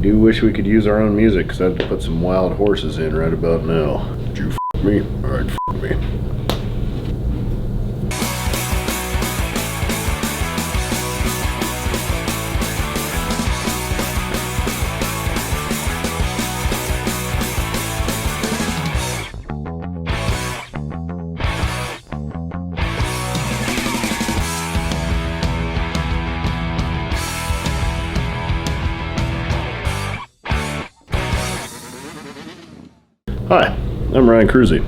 do wish we could use our own music, because I have to put some wild horses in right about now. Did you f me? Alright, f me. Hi, I'm Ryan Kruesi,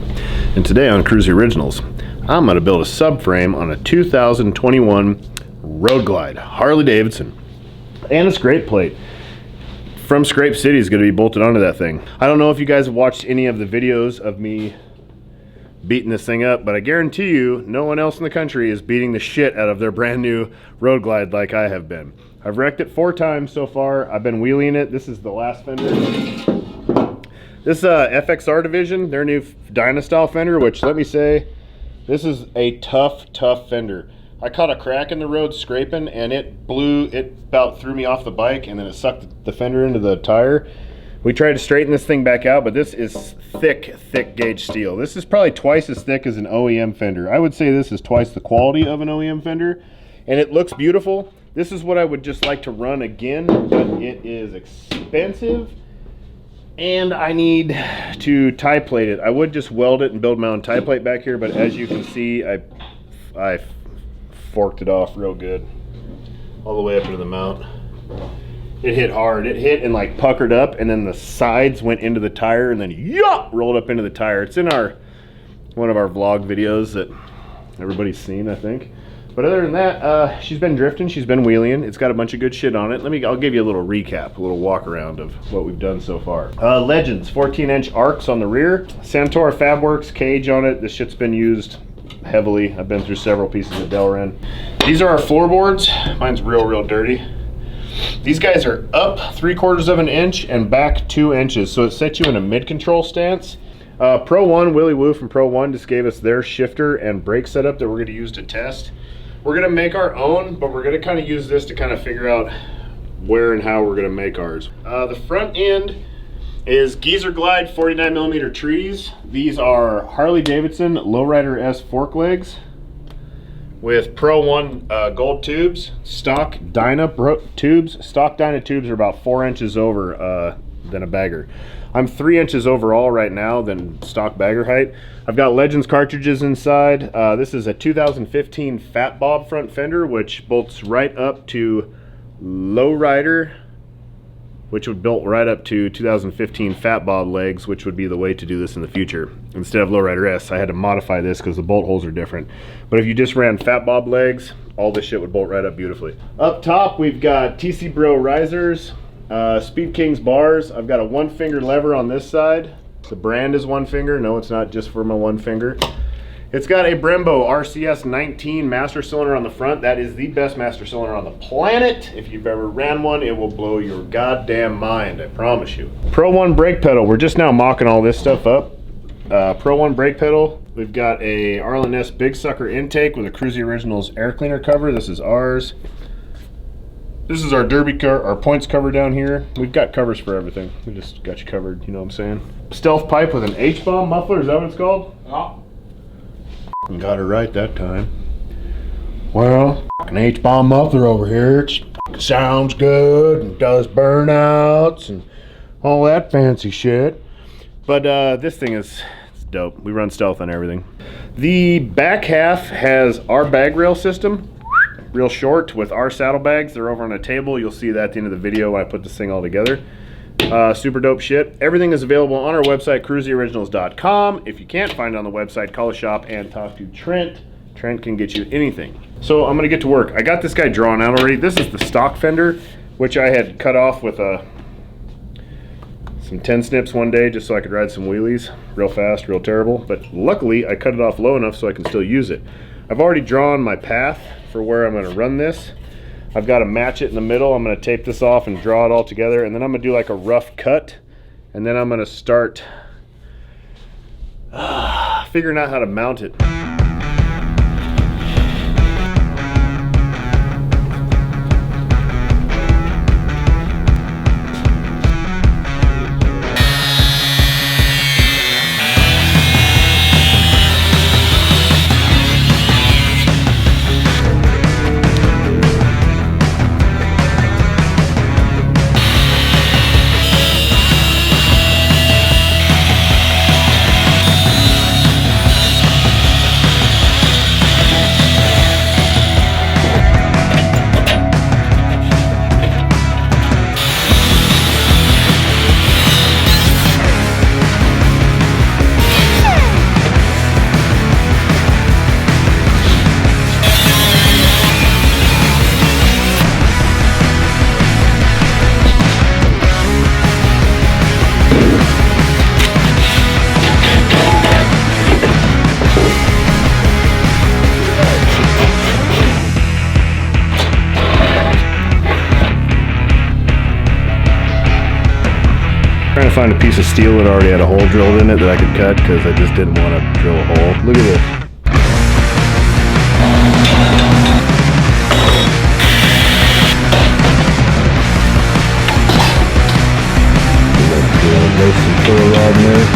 and today on Kruesi Originals, I'm going to build a subframe on a 2021 Road Glide Harley Davidson. And a scrape plate from Scrape City is going to be bolted onto that thing. I don't know if you guys have watched any of the videos of me beating this thing up, but I guarantee you no one else in the country is beating the shit out of their brand new Road Glide like I have been. I've wrecked it 4 times so far. I've been wheeling it. This is the last fender. This FXR division, their new Dyna style fender, which let me say, this is a tough fender. I caught a crack in the road scraping and it about threw me off the bike, and then it sucked the fender into the tire. We tried to straighten this thing back out, but this is thick gauge steel. This is probably twice as thick as an OEM fender. I would say this is twice the quality of an OEM fender, and it looks beautiful. This is what I would just like to run again, but it is expensive. And I need to tie plate it. I would just weld it and build my own tie plate back here, but as you can see, I forked it off real good all the way up into the mount. It hit hard. It hit and like puckered up, and then the sides went into the tire, and then rolled up into the tire. It's in one of our vlog videos that everybody's seen, I think. But other than that, she's been drifting, she's been wheeling. It's got a bunch of good shit on it. I'll give you a little recap, a little walk around of what we've done so far. Legends, 14-inch arcs on the rear. Santora Fabworks cage on it. This shit's been used heavily. I've been through several pieces of Delrin. These are our floorboards. Mine's real dirty. These guys are up 3/4 of an inch and back 2 inches, so it sets you in a mid-control stance. Pro One, Willie Woo from Pro One just gave us their shifter and brake setup that we're going to use to test. We're going to make our own, but we're going to kind of use this to kind of figure out where and how we're going to make ours. The front end is Geezer Glide 49mm trees. These are Harley Davidson Lowrider S fork legs with Pro One gold tubes. Stock Dyna tubes. Stock Dyna tubes are about 4 inches over than a bagger. I'm 3 inches overall right now than stock bagger height. I've got Legends cartridges inside. This is a 2015 Fat Bob front fender, which bolts right up to Lowrider, which would bolt right up to 2015 Fat Bob legs, which would be the way to do this in the future. Instead of Lowrider S, I had to modify this because the bolt holes are different. But if you just ran Fat Bob legs, all this shit would bolt right up beautifully. Up top, we've got TC Bro risers. Speed Kings bars. I've got a 1-finger lever on this side. The brand is 1 finger. No, it's not just for my 1 finger. It's got a Brembo RCS 19 master cylinder on the front. That is the best master cylinder on the planet. If you've ever ran one, it will blow your goddamn mind, I promise you. Pro One brake pedal. We're just now mocking all this stuff up. Pro One brake pedal. We've got a Arlen S Big Sucker intake with a Kruesi Originals air cleaner cover. This is ours. This is our derby car, our points cover down here. We've got covers for everything. We just got you covered, you know what I'm saying? Stealth pipe with an H-bomb muffler, is that what it's called? Yeah. Got it right that time. Well, an H-bomb muffler over here. It sounds good and does burnouts and all that fancy shit. But this thing it's dope. We run stealth on everything. The back half has our bag rail system. Real short with our saddlebags. They're over on a table. You'll see that at the end of the video when I put this thing all together. Super dope shit. Everything is available on our website, KruesiOriginals.com. If you can't find it on the website, call the shop and talk to Trent. Trent can get you anything. So I'm gonna get to work. I got this guy drawn out already. This is the stock fender, which I had cut off with some 10 snips one day just so I could ride some wheelies real fast, real terrible. But luckily I cut it off low enough so I can still use it. I've already drawn my path for where I'm going to run this. I've got to match it in the middle. I'm going to tape this off and draw it all together, and then I'm going to do like a rough cut, and then I'm going to start figuring out how to mount it. Trying to find a piece of steel that already had a hole drilled in it that I could cut because I just didn't want to drill a hole. Look at this. There's some filler rod in there.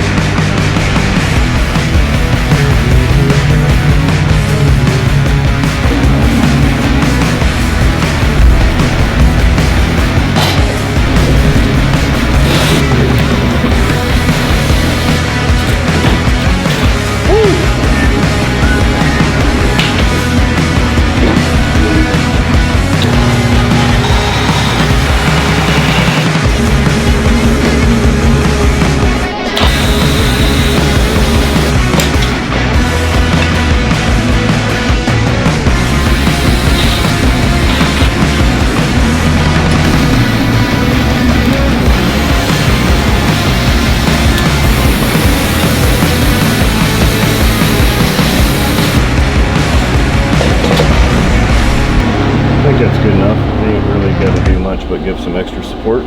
That's good enough. They ain't really got to do much but give some extra support.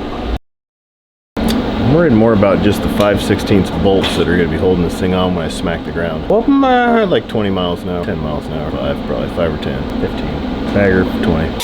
I'm worried more about just the 5/16 bolts that are going to be holding this thing on when I smack the ground. Well, like 20 miles an hour, 10 miles an hour, probably 5 or 10, 15. Bagger, 20.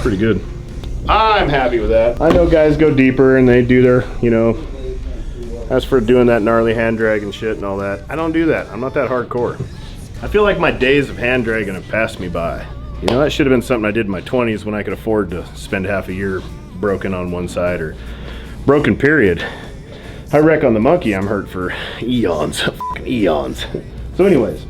Pretty good. I'm happy with that. I know guys go deeper and they do their, you know, as for doing that gnarly hand drag and shit and all that, I don't do that. I'm not that hardcore. I feel like my days of hand dragging have passed me by. You know, that should have been something I did in my 20s when I could afford to spend half a year broken on one side or broken period. I wreck on the monkey, I'm hurt for eons, fucking eons. So anyways,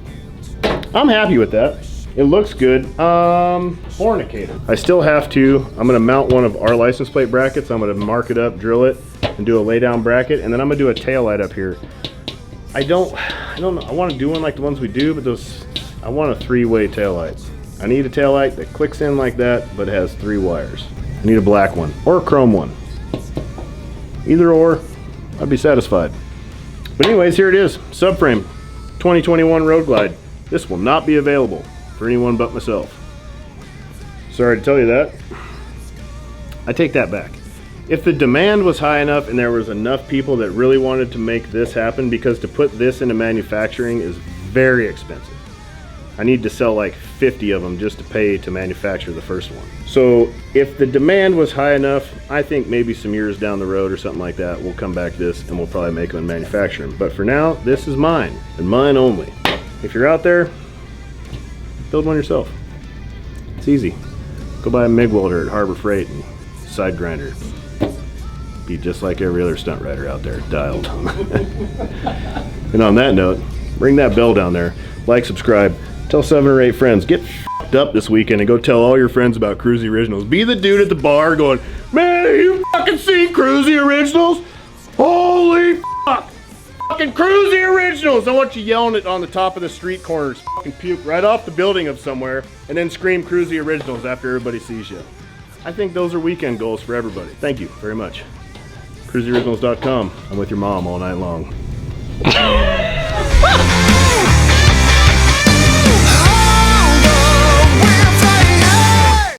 I'm happy with that. It looks good. Fornicator. I still have to, I'm gonna mount one of our license plate brackets. I'm gonna mark it up, drill it, and do a lay down bracket, and then I'm gonna do a tail light up here. I don't know, I wanna do one like the ones we do, but I want a 3-way tail light. I need a tail light that clicks in like that, but has 3 wires. I need a black one, or a chrome one. Either or, I'd be satisfied. But anyways, here it is, subframe, 2021 Road Glide. This will not be available for anyone but myself. Sorry to tell you that. I take that back. If the demand was high enough and there was enough people that really wanted to make this happen, because to put this into manufacturing is very expensive. I need to sell like 50 of them just to pay to manufacture the first one. So if the demand was high enough, I think maybe some years down the road or something like that, we'll come back to this and we'll probably make them and manufacture them. But for now, this is mine and mine only. If you're out there, build one yourself. It's easy. Go buy a MIG welder at Harbor Freight and side grinder. Be just like every other stunt rider out there, dialed. And on that note, ring that bell down there. Like, subscribe, tell 7 or 8 friends. Get f***ed up this weekend and go tell all your friends about Kruesi Originals. Be the dude at the bar going, man, have you fucking seen Kruesi Originals? Holy fuck! Fucking Kruesi Originals! I want you yelling it on the top of the street corners. Fucking puke right off the building of somewhere and then scream Kruesi Originals after everybody sees you. I think those are weekend goals for everybody. Thank you very much. KruesiOriginals.com. I'm with your mom all night long.